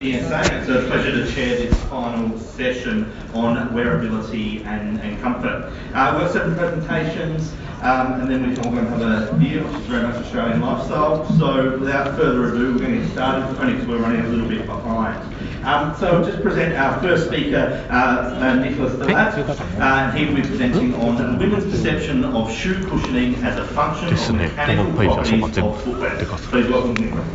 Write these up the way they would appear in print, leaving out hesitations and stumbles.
It's a pleasure to chair this final session on wearability and comfort. We've got 7 presentations and then we can all go and have a beer, which is very much Australian lifestyle. So without further ado, we're going to get started, only because we're running a little bit behind. So I'll just present our first speaker, Nicholas Delat, and he will be presenting on women's perception of shoe cushioning as a function of mechanical properties of footwear. Please welcome Nicholas.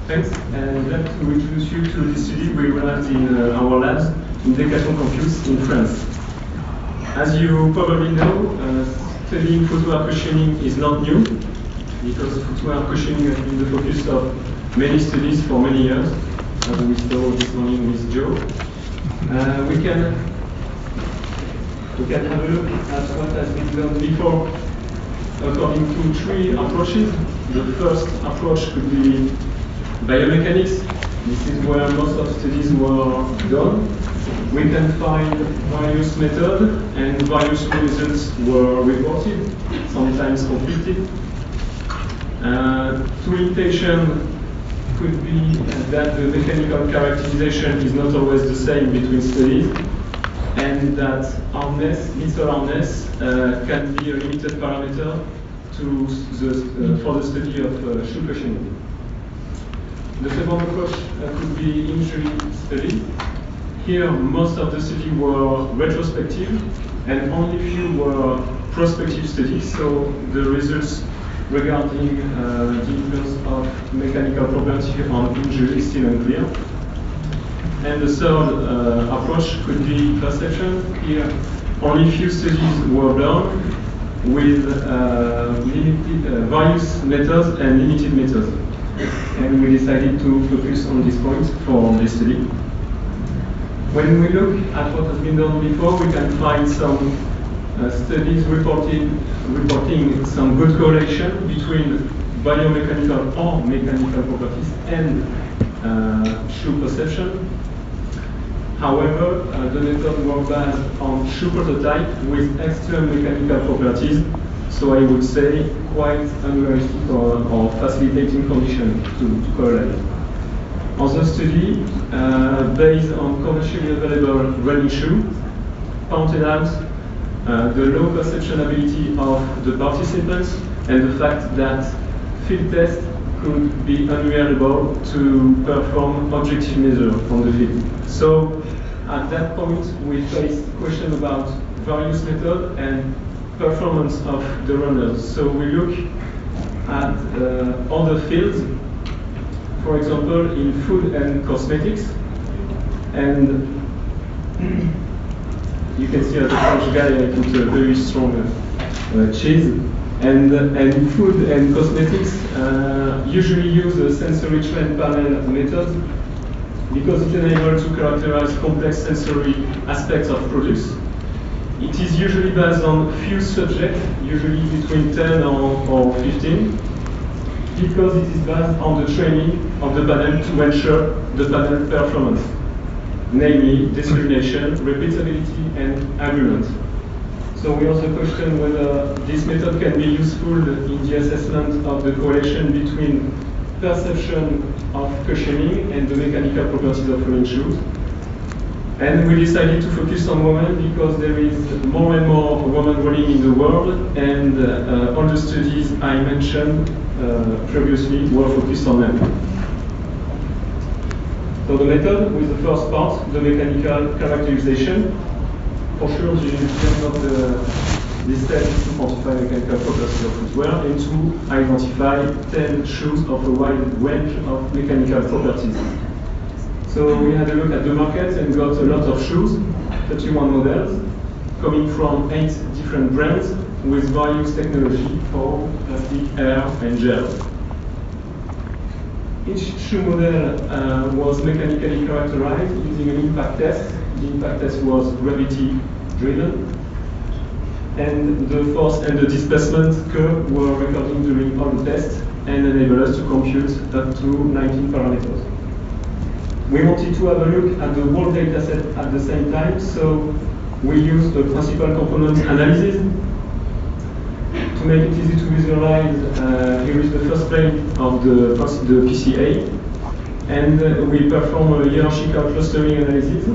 Thanks, and I'd like to introduce you to this study we ran in our labs in Decathlon Campus in France. As you probably know, studying footwear cushioning is not new, because footwear cushioning has been the focus of many studies for many years, as we saw this morning with Joe. We can have a look at what has been done before according to 3 approaches. The first approach could be biomechanics. This is where most of studies were done. We can find various methods and various results were reported, sometimes completed. 2 limitations could be that the mechanical characterization is not always the same between studies, and that meter hardness can be a limited parameter for the study of shoe cushioning. The second approach could be injury study. Here, most of the studies were retrospective, and only few were prospective studies, so the results regarding the influence of mechanical property on injury is still unclear. And the third approach could be perception. Here, only few studies were done with various methods and limited methods. And we decided to focus on this point for this study. When we look at what has been done before, we can find some studies reporting some good correlation between biomechanical or mechanical properties and shoe perception. However, the method was based on shoe prototype with extreme mechanical properties, so I would say quite unrealistic or facilitating condition to correlate. Other study, based on commercially available running shoe, pointed out the low perception ability of the participants and the fact that field tests could be unreliable to perform objective measures from the field. So at that point, we faced question about various methods and performance of the runners. So we look at other fields, for example, in food and cosmetics. And you can see as a French guy, I put a very strong cheese. And food and cosmetics usually use a sensory trend panel method because it enables to characterize complex sensory aspects of products. It is usually based on few subjects, usually between 10 or 15, because it is based on the training of the panel to ensure the panel performance, namely discrimination, repeatability, and agreement. So we also question whether this method can be useful in the assessment of the correlation between perception of cushioning and the mechanical properties of running shoes. And we decided to focus on women because there is more and more women running in the world, and all the studies I mentioned previously were focused on them. So the method, with the first part, the mechanical characterization. For sure, the intention of this step is to quantify mechanical properties of footwear and to identify 10 shoes of a wide range of mechanical properties. So we had a look at the market and got a lot of shoes, 31 models, coming from 8 different brands with various technology for plastic, air, and gel. Each shoe model was mechanically characterized using an impact test. The impact test was gravity-driven, and the force and the displacement curve were recorded during all the tests and enabled us to compute up to 19 parameters. We wanted to have a look at the whole data set at the same time, so we used the principal component analysis. To make it easy to visualize, here is the first plane of the PCA, and we perform a hierarchical clustering analysis,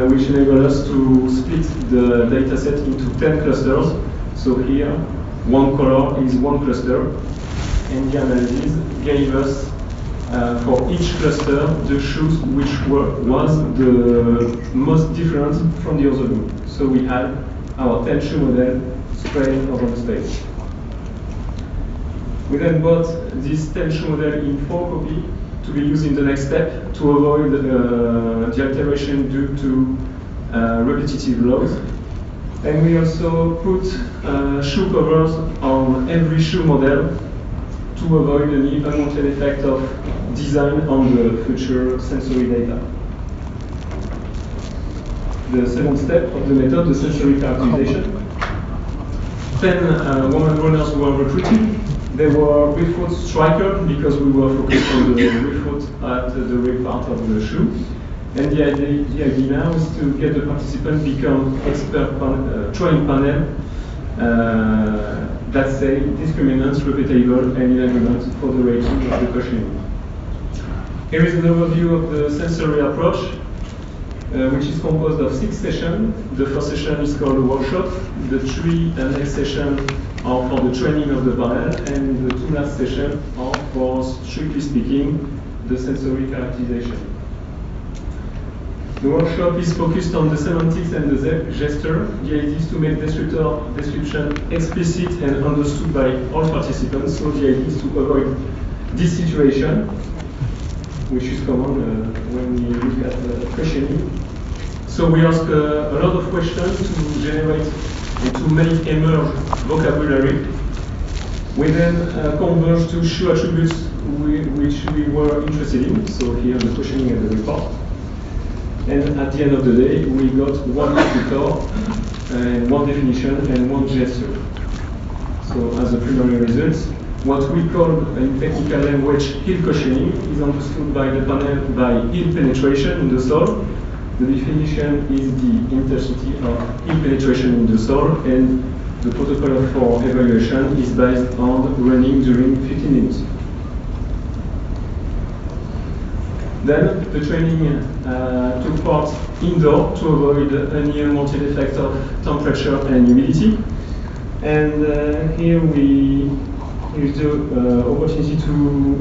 which enables us to split the data set into 10 clusters. So here, one color is one cluster, and the analysis gave us for each cluster the shoes which was the most different from the other group. So we had our 10 shoe model spread over the space. We then bought this 10 shoe model in 4 copies to be used in the next step to avoid the alteration due to repetitive loss. And we also put shoe covers on every shoe model to avoid any unwanted effect of design on the future sensory data. The second step of the method, the sensory characterization. 10 women runners were recruited. They were rear-foot striker because we were focused on the rear-foot at the rear part of the shoe. And the idea now is to get the participants become expert trained panel that say discriminants, repeatable, and in agreement for the rating of the questioning. Here is an overview of the sensory approach, which is composed of 6 sessions. The first session is called a workshop. The 3 next sessions are for the training of the panel, and the 2 last sessions are for, strictly speaking, the sensory characterization. The workshop is focused on the semantics and the gesture. The idea is to make description explicit and understood by all participants. So the idea is to avoid this situation, which is common when we look at questioning. So we ask a lot of questions to generate and to make emerge vocabulary. We then converge to shoe attributes which we were interested in. So here the questioning and the report. And at the end of the day, we got one descriptor, and one definition, and one gesture. So as a primary result, what we call in technical language heel cushioning is understood by the panel by heel penetration in the sole. The definition is the intensity of heel penetration in the sole, and the protocol for evaluation is based on running during 15 minutes. Then the training took part indoor to avoid any unwanted effect of temperature and humidity. And here's the opportunity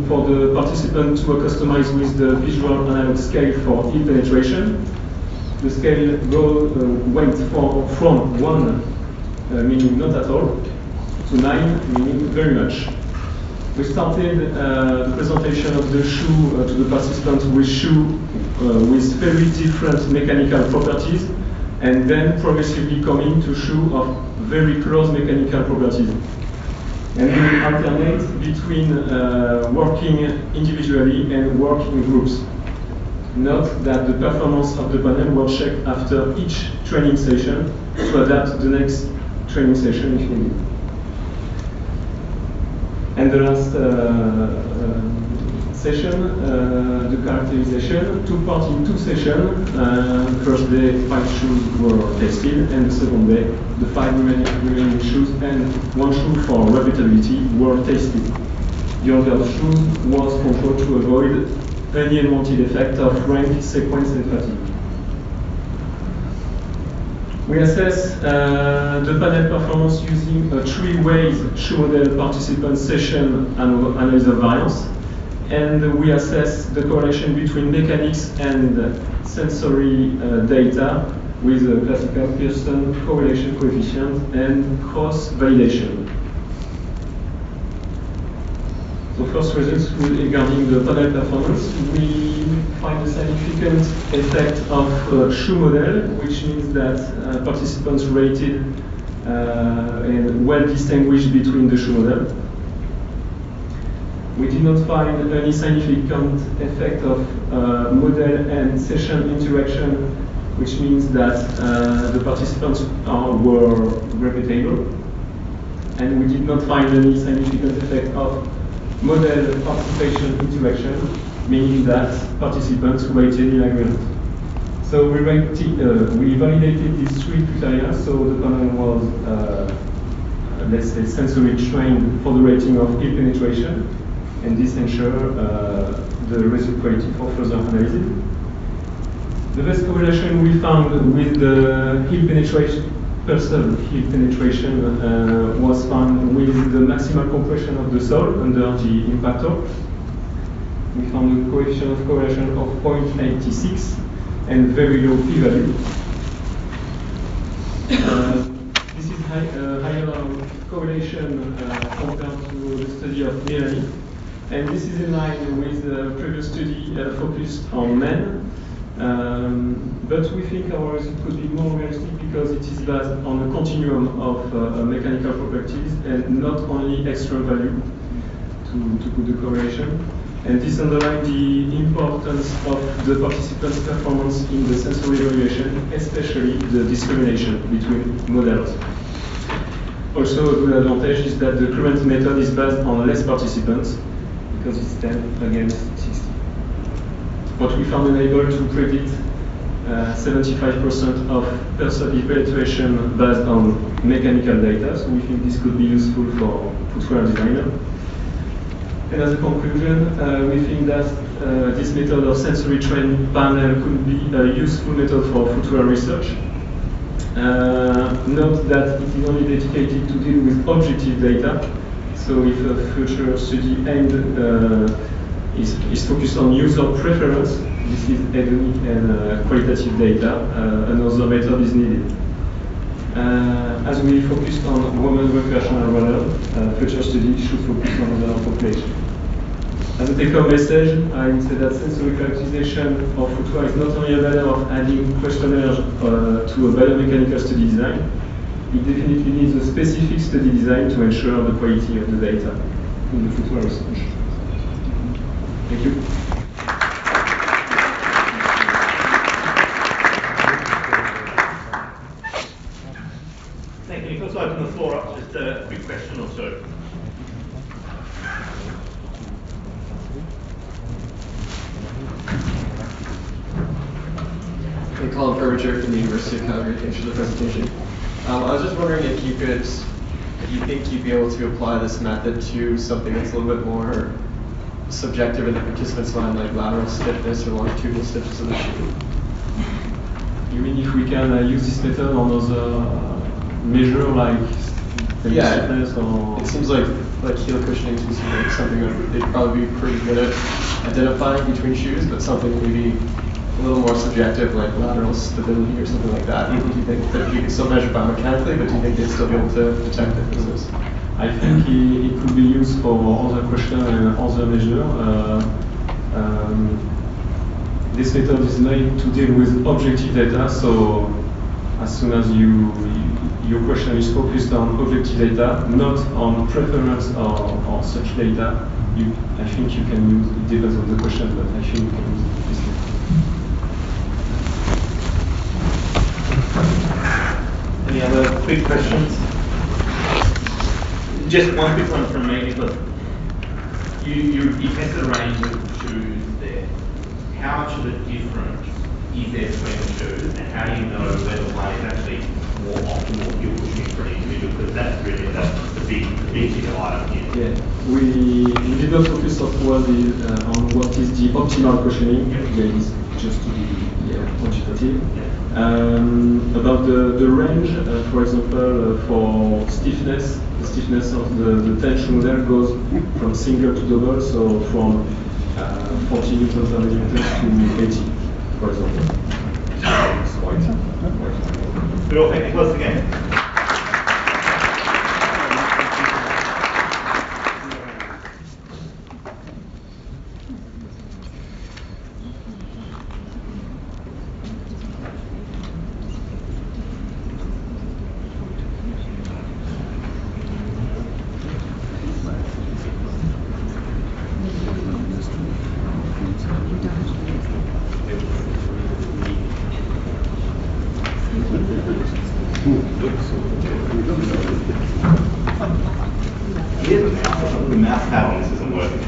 for the participant to customize with the visual analog scale for heel penetration. The scale went from 1, meaning not at all, to 9, meaning very much. We started the presentation of the shoe to the participants with shoe with very different mechanical properties, and then progressively coming to shoe of very close mechanical properties. And we alternate between working individually and working in groups. Note that the performance of the panel was checked after each training session to adapt the next training session if needed. And the last session, the characterization, took part in 2 sessions. The first day, 5 shoes were tested, and the second day, the 5 remaining shoes and 1 shoe for repeatability were tested. The other shoes was controlled to avoid any unwanted effect of rank, sequence, and fatigue. We assess the panel performance using a 3 ways shoe model participant session analyzer variance, and we assess the correlation between mechanics and sensory data with a classical Pearson correlation coefficient and cross validation. So first results regarding the panel performance, we find a significant effect of shoe model, which means that participants rated and well distinguished between the shoe model. We did not find any significant effect of model and session interaction, which means that the participants were repeatable. And we did not find any significant effect of model participation interaction, meaning that participants waited in agreement. So we validated these three criteria, so the panel was, let's say, sensory trained for the rating of heel penetration, and this ensured the result quality for further analysis. The best correlation we found with the heel penetration, perceived heel penetration was found with the maximal compression of the sole under the impactor. We found a coefficient of correlation of 0.86 and very low p-value. This is higher correlation compared to the study of Melanie, and this is in line with the previous study focused on men. But we think our result could be more realistic because it is based on a continuum of mechanical properties and not only external value to put the correlation. And this underlines the importance of the participants' performance in the sensory evaluation, especially the discrimination between models. Also, a good advantage is that the current method is based on less participants because it's 10 against 60. What we found unable to predict 75% of perceived penetration based on mechanical data, so we think this could be useful for footwear designer. And as a conclusion, we think that this method of sensory trained panel could be a useful method for footwear research. Note that it is only dedicated to deal with objective data. So if a future study aimed is focused on user preference, this is hedonic and qualitative data, another method is needed. As we focused on women recreational runner, future studies should focus on the population. As a take-home message, I would say that sensory characterization of footwear is not only a matter of adding questionnaires to a biomechanical study design, it definitely needs a specific study design to ensure the quality of the data in the footwear research. Thank you. Thank you. Let's open the floor up, just a quick question or two. Hey, Colin Furbiture from the University of Calgary. Thanks for the presentation. I was just wondering if you think you'd be able to apply this method to something that's a little bit more subjective in the participant's mind, like lateral stiffness or longitudinal stiffness of the shoe. You mean if we can use this method on other measure like stiffness or? It seems like heel cushioning seems to be like something that they'd probably be pretty good at identifying between shoes, but something maybe a little more subjective like lateral stability or something like that. Do you think that you could still measure biomechanically, but do you think they'd still be able to detect differences? I think it could be used for other questions and other measures. This method is made to deal with objective data, so as soon as your question is focused on objective data, not on preference or such data, I think you can use, it depends on the question, but I think you can use this method. Any other quick questions? Just one quick one from me, because you tested a range of shoes there. How much of a difference is there between the shoes, and how do you know whether one is actually more optimal heel cushioning for an individual? Because that's the big ticket item here. Yeah, we did not focus on what is the optimal cushioning. There is just to be quantitative. About the range, for example, for stiffness, the stiffness of the tension model goes from single to double, so from 40 newtons per millimeter to 80, for example. Good, all thank you close again. The mouse pad on this isn't working.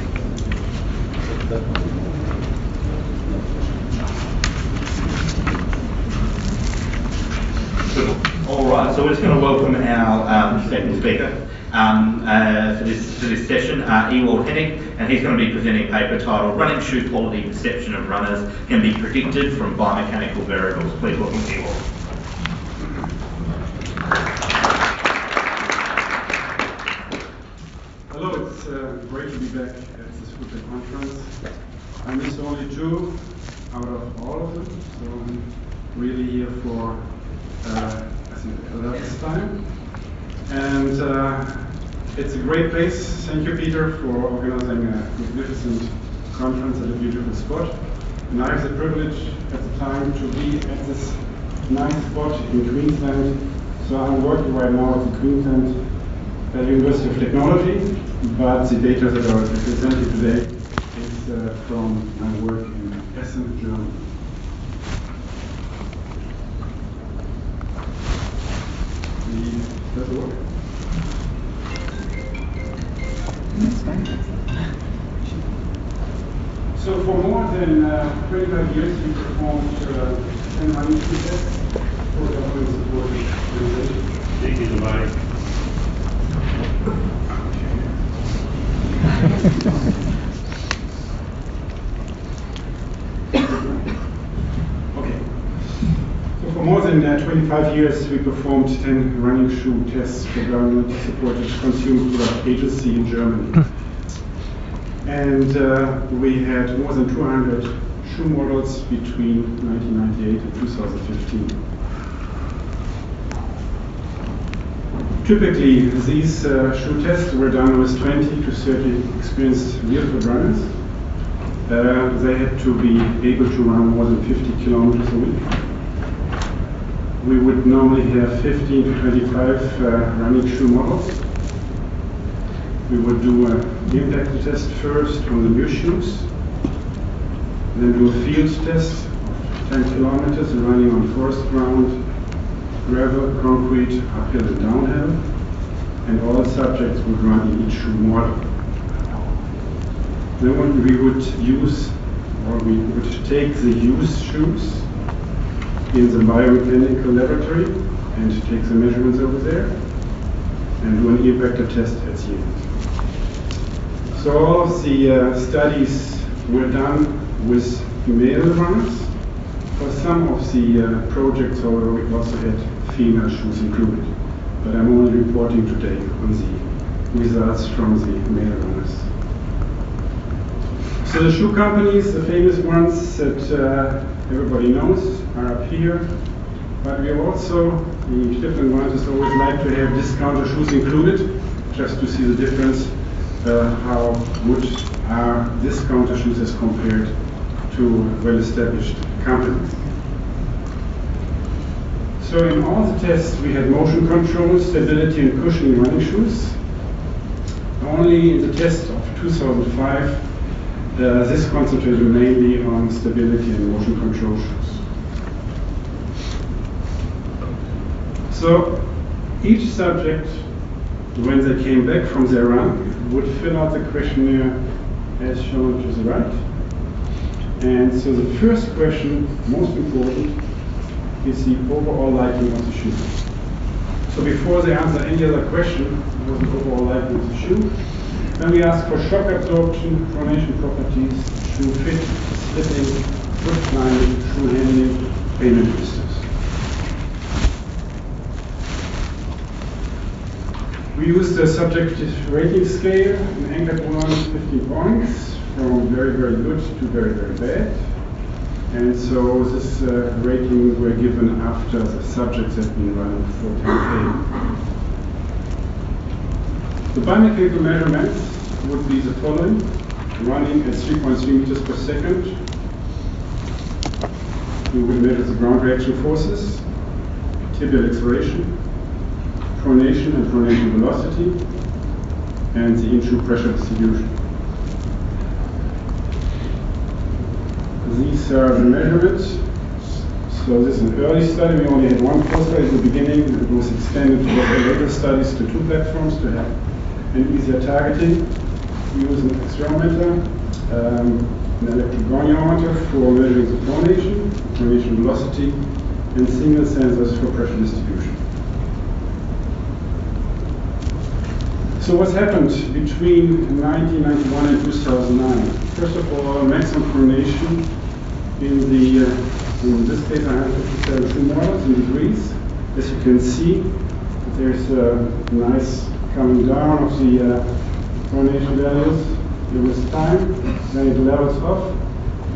Right, so we're just going to welcome our second speaker for this session, Ewald Hennig, and he's going to be presenting a paper titled "Running Shoe Quality Perception of Runners Can Be Predicted from Biomechanical Variables." Please welcome Ewald. Hello, it's great to be back at this football conference. I missed only 2 out of all of them, so I'm really here for I think the 11th time. And it's a great place. Thank you, Peter, for organizing a magnificent conference at a beautiful spot. And I have the privilege at the time to be at this nice spot in Queensland. So I'm working right now at the Queensland University of Technology, but the data that I will present you today is from my work in Essen, Germany. Does it work? So for more than 25 years, we performed 10 running tests for government supported organizations. Thank you, Dubai. Okay. So for more than 25 years, we performed 10 running shoe tests for government-supported consumer product agency in Germany. And we had more than 200 shoe models between 1998 and 2015. Typically, these shoe tests were done with 20 to 30 experienced real-foot runners. They had to be able to run more than 50 kilometers a week. We would normally have 15 to 25 running shoe models. We would do an impact test first on the new shoes, then do a field test of 10 kilometers running on forest ground, gravel, concrete, uphill and downhill, and all subjects would run in each shoe model. Then we would use, or we would take the used shoes in the biomechanical laboratory and take the measurements over there and do an impact test at the end. So all of the studies were done with male runners. For some of the projects, however, we also had female shoes included. But I'm only reporting today on the results from the male runners. So the shoe companies, the famous ones that everybody knows, are up here. But we also, the different ones, always like to have discounter shoes included, just to see the difference, how good are discounter shoes as compared to well-established companies. So in all the tests we had motion control, stability and cushioning running shoes. Only in the test of 2005 this concentrated mainly on stability and motion control shoes. So each subject, when they came back from their run, would fill out the questionnaire as shown to the right. And so the first question, most important, is the overall liking of the shoe. So before they answer any other question, what was the overall liking of the shoe? Then we ask for shock absorption, pronation properties, shoe fit, slipping, foot climbing, shoe handling, payment distance. We used a subjective rating scale, an anchored on 50 points, from very, very good to very, very bad. And so this rating were given after the subjects had been running for 10K. The biomechanical measurements would be the following: running at 3.3 meters per second. We would measure the ground reaction forces, tibial acceleration, pronation and pronation velocity, and the in-shoe pressure distribution. These are the measurements. So this is an early study. We only had one study at the beginning. It was extended to later studies to 2 platforms to have an easier targeting. We use an accelerometer, an electrogoniometer for measuring the pronation velocity, and single sensors for pressure distribution. So what's happened between 1991 and 2009? First of all, maximum pronation in this case I have 57 shoe models in degrees. As you can see, there's a nice coming down of the pronation values with time, then it levels off.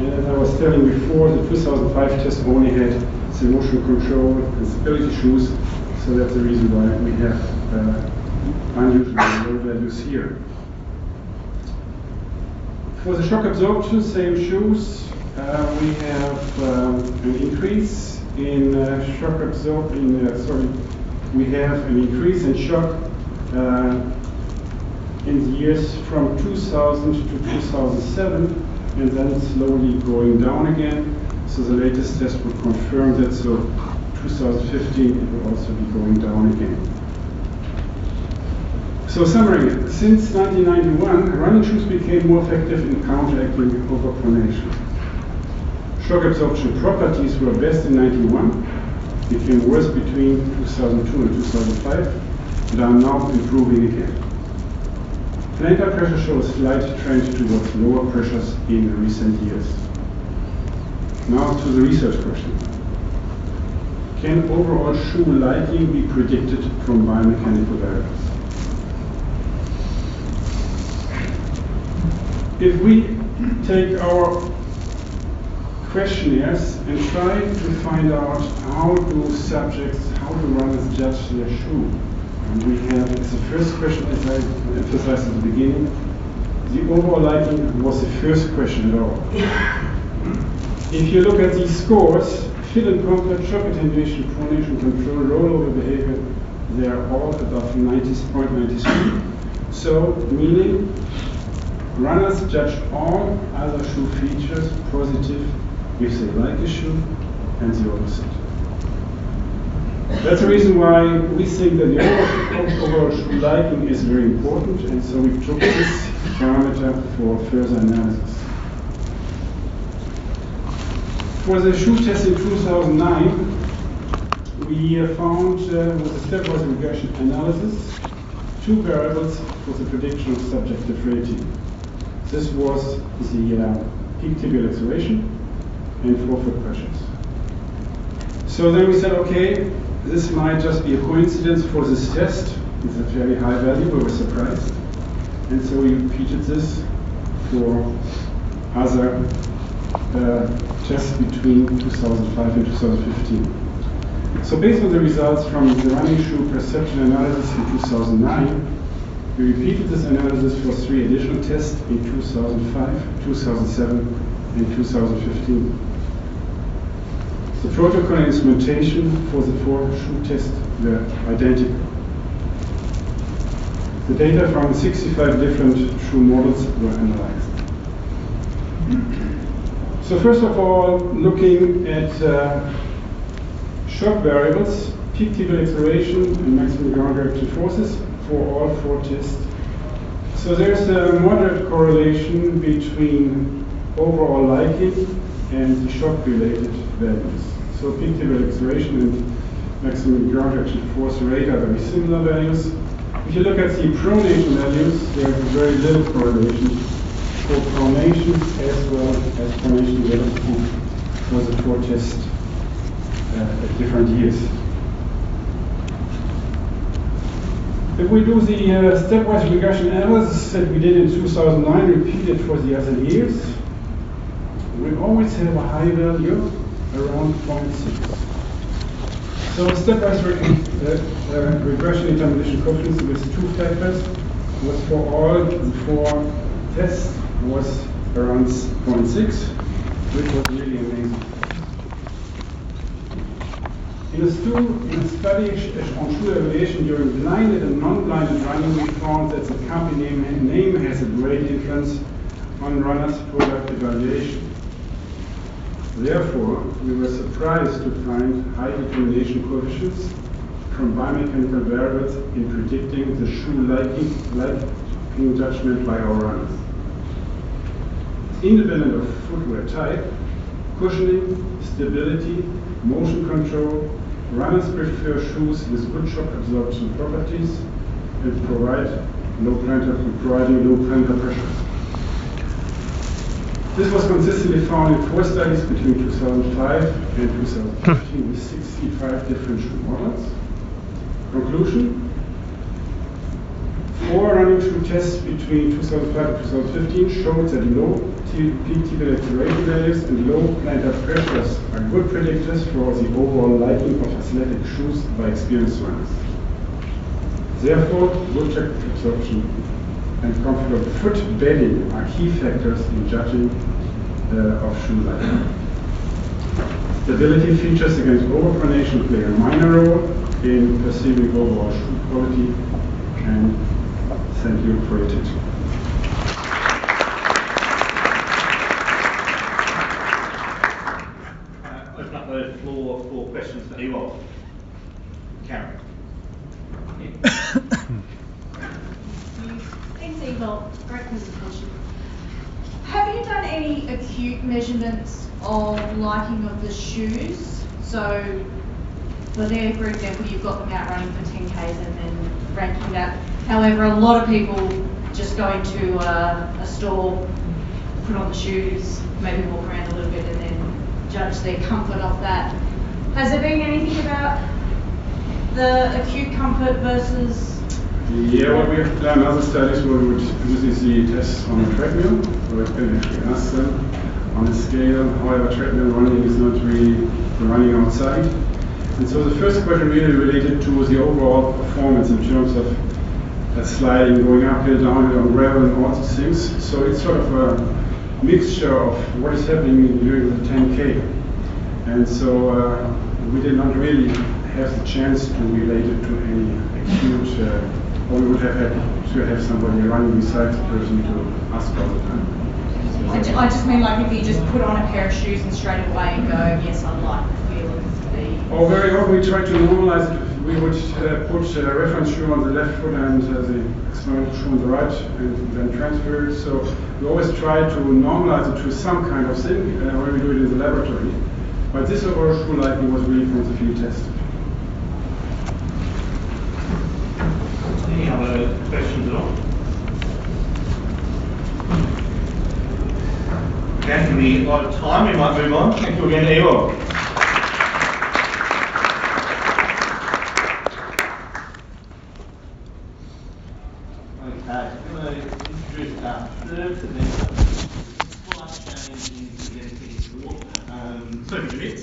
And as I was telling before, the 2005 test only had the motion control and stability shoes, so that's the reason why we have unusually low values here. For the shock absorption, same shoes, we have an increase in shock absorption. We have an increase in shock in the years from 2000 to 2007. And then slowly going down again. So the latest test would confirm that. So 2015 it will also be going down again. So summary, since 1991, running shoes became more effective in counteracting overpronation. Shock absorption properties were best in 91, became worse between 2002 and 2005, and are now improving again. Plantar pressure shows a slight trend towards lower pressures in recent years. Now to the research question. Can overall shoe liking be predicted from biomechanical variables? If we take our questionnaires and try to find out how do runners judge their shoe, and we have, as the first question, as I emphasized at the beginning, the overall liking was the first question at all. If you look at these scores, fit and comfort, shock attenuation, pronation control, rollover behavior, they are all above 90.93. So, meaning runners judge all other shoe features positive if they like a shoe, and the opposite. That's the reason why we think that the overall shoe liking is very important, and so we took this parameter for further analysis. For the shoe test in 2009, we found with a stepwise regression analysis 2 variables for the prediction of subjective rating. This was the peak tibial acceleration and forefoot pressures. So then we said, okay, this might just be a coincidence for this test. It's a very high value, we were surprised. And so we repeated this for other tests between 2005 and 2015. So based on the results from the running shoe perception analysis in 2009, we repeated this analysis for 3 additional tests in 2005, 2007, and 2015. The protocol and instrumentation for the 4 shoe tests were identical. The data from 65 different shoe models were analyzed. So first of all, looking at shock variables, peak tibial acceleration and maximum ground reaction forces for all 4 tests. So there's a moderate correlation between overall liking and the shock-related values. So peak tibial acceleration and maximum ground reaction force rate are very similar values. If you look at the pronation values, there is very little correlation for pronation as well as pronation velocity for the 4 tests at different years. If we do the stepwise regression analysis that we did in 2009, repeated for the other years, we always have a high value around 0.6. So stepwise regression interpolation coefficients with 2 factors was for all the 4 tests was around 0.6, which was really amazing. In a study on shoe evaluation during blinded and non-blinded running, we found that the company name has a great influence on runners' product evaluation. Therefore, we were surprised to find high determination coefficients from biomechanical variables in predicting the shoe liking judgment by our runners. Independent of footwear type, cushioning, stability, motion control, runners prefer shoes with good shock absorption properties and provide low plantar comprising low plantar pressures. This was consistently found in 4 studies between 2005 and 2015 with 65 different shoe models. Conclusion: 4 running shoe tests between 2005 and 2015 showed that low peak tibial acceleration values and low plantar pressures are good predictors for the overall liking of athletic shoes by experienced runners. Therefore, good traction absorption and comfort of foot bedding are key factors in judging of shoe liking. Stability features against overpronation play a minor role in perceiving overall shoe quality, and thank you for your attention. Open up the floor for questions for Ewald. Karen. Thanks, Ewald. Great presentation. Have you done any acute measurements of liking of the shoes? So, well, there, for example, you've got them out running for 10Ks and then ranking that. However, a lot of people just go into a store, put on the shoes, maybe walk around a little bit and then judge their comfort off that. Has there been anything about the acute comfort versus... Yeah, what we have done other studies where we would usually see tests on the treadmill, so we can actually ask them on a scale. However, treadmill running is not really running outside. And so the first question really related to the overall performance in terms of sliding, going uphill, downhill, on gravel, and all these things. So it's sort of a mixture of what is happening during the 10K. And so we did not really have the chance to relate it to any acute, or we would have had to have somebody running beside the person to ask all the time. I just mean like if you just put on a pair of shoes and straight away and go, yes, I like the feel of the... Or very often we try to normalize it. We would put a reference shoe on the left foot and the external shoe on the right, and then transfer it. So we always try to normalize it to some kind of thing when we do it in the laboratory. But this overall shoe liking was really from the field test. Any other questions at all? Okay, for the lot of time, we might move on. Thank you again, Ewald. Okay, I'm going to introduce our third presenter. Slight change in the executive board, Sophie Schmitz.